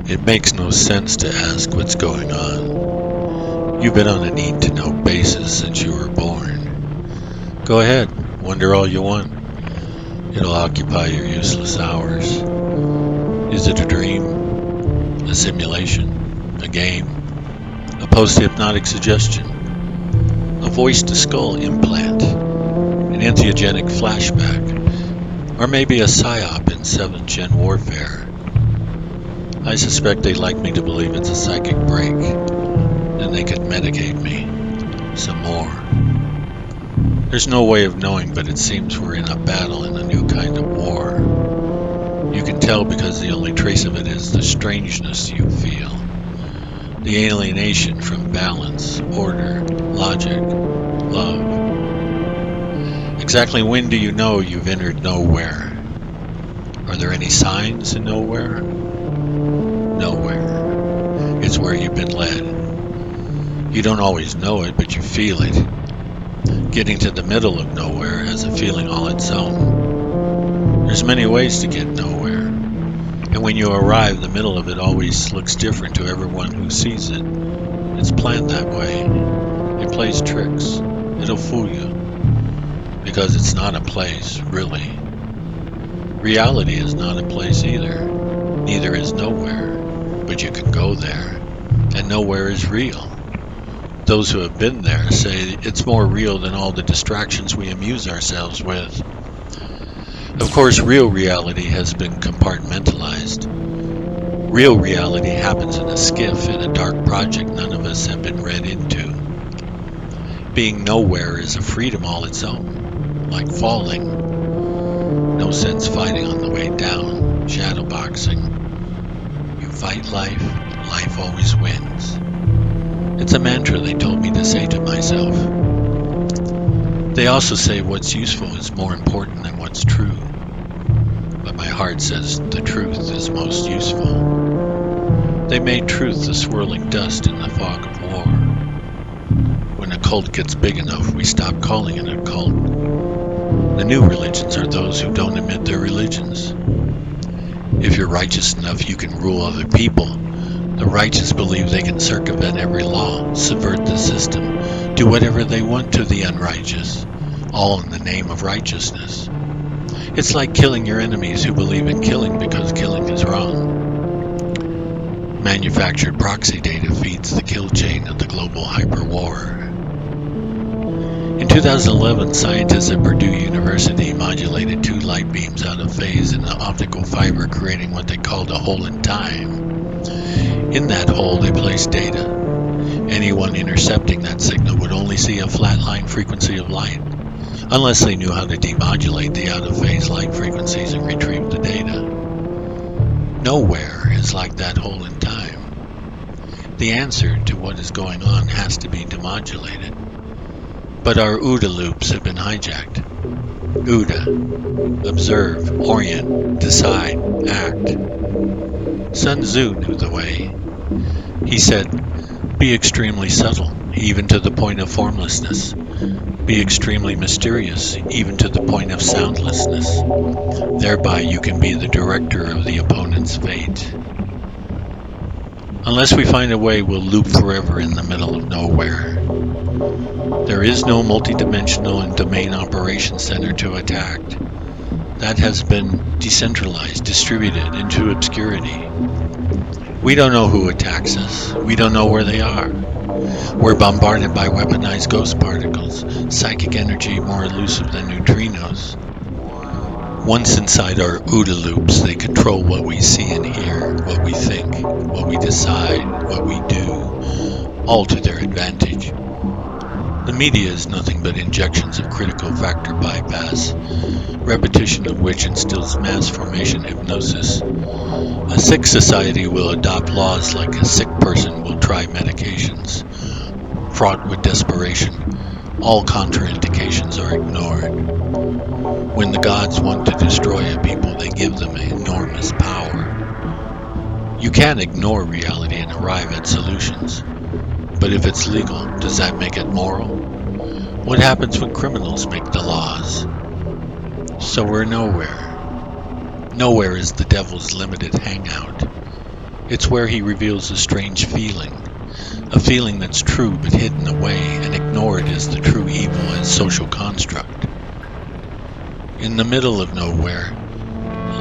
It makes no sense to ask what's going on. You've been on a need-to-know basis since you were born. Go ahead, wonder all you want. It'll occupy your useless hours. Is it a dream? A simulation? A game? A post-hypnotic suggestion? A voice-to-skull implant? An entheogenic flashback? Or maybe a psyop in 7th Gen warfare? I suspect they like me to believe it's a psychic break. Then they could medicate me some more. There's no way of knowing, but it seems we're in a battle in a new kind of war. You can tell because the only trace of it is the strangeness you feel. The alienation from balance, order, logic, love. Exactly when do you know you've entered nowhere? Are there any signs in nowhere? Nowhere. It's where you've been led. You don't always know it, but you feel it. Getting to the middle of nowhere has a feeling all its own. There's many ways to get nowhere. And when you arrive, the middle of it always looks different to everyone who sees it. It's planned that way. It plays tricks. It'll fool you. Because it's not a place, really. Reality is not a place either. Neither is nowhere. But you can go there. And nowhere is real. Those who have been there say it's more real than all the distractions we amuse ourselves with. Of course, real reality has been compartmentalized. Real reality happens in a skiff in a dark project none of us have been read into. Being nowhere is a freedom all its own, like falling. No sense fighting on the way down, shadowboxing. You fight life, life always wins. It's a mantra they told me to say to myself. They also say what's useful is more important than what's true. But my heart says the truth is most useful. They made truth the swirling dust in the fog of war. When a cult gets big enough, we stop calling it a cult. The new religions are those who don't admit their religions. If you're righteous enough, you can rule other people. The righteous believe they can circumvent every law, subvert the system, do whatever they want to the unrighteous, all in the name of righteousness. It's like killing your enemies who believe in killing because killing is wrong. Manufactured proxy data feeds the kill chain of the global hyperwar. In 2011, scientists at Purdue University modulated 2 light beams out of phase in an optical fiber, creating what they called a hole in time. In that hole, they placed data. Anyone intercepting that signal would only see a flatline frequency of light, unless they knew how to demodulate the out-of-phase light frequencies and retrieve the data. Nowhere is like that hole in time. The answer to what is going on has to be demodulated. But our OODA loops have been hijacked. OODA: observe, orient, decide, act. Sun Tzu knew the way. He said, "Be extremely subtle, even to the point of formlessness. Be extremely mysterious, even to the point of soundlessness. Thereby you can be the director of the opponent's fate." Unless we find a way, we'll loop forever in the middle of nowhere. There is no multidimensional and domain operations center to attack. That has been decentralized, distributed into obscurity. We don't know who attacks us. We don't know where they are. We're bombarded by weaponized ghost particles, psychic energy more elusive than neutrinos. Once inside our OODA loops, they control what we see and hear, what we think, what we decide, what we do, all to their advantage. The media is nothing but injections of critical factor bypass, repetition of which instills mass formation hypnosis. A sick society will adopt laws like a sick person will try medications. Fraught with desperation, all contraindications are ignored. When the gods want to destroy a people, they give them enormous power. You can't ignore reality and arrive at solutions. But if it's legal, does that make it moral? What happens when criminals make the laws? So we're nowhere. Nowhere is the devil's limited hangout. It's where he reveals a strange feeling. A feeling that's true but hidden away and ignored as the true evil and social construct. In the middle of nowhere,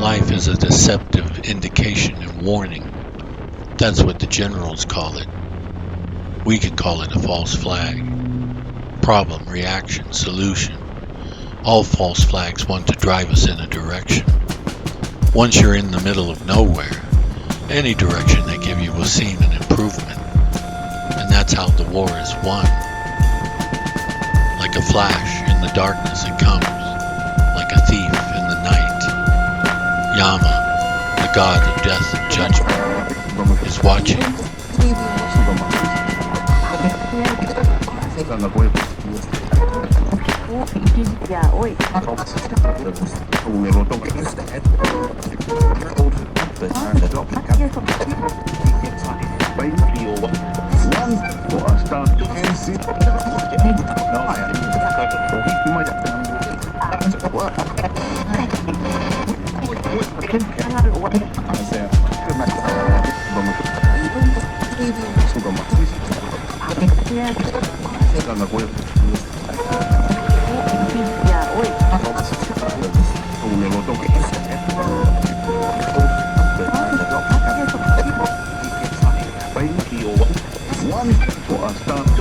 life is a deceptive indication and warning. That's what the generals call it. We could call it a false flag. Problem, reaction, solution. All false flags want to drive us in a direction. Once you're in the middle of nowhere, any direction they give you will seem an improvement. And that's how the war is won. Like a flash in the darkness it comes, like a thief in the night. Yama, the god of death and judgment, is watching. One for a start.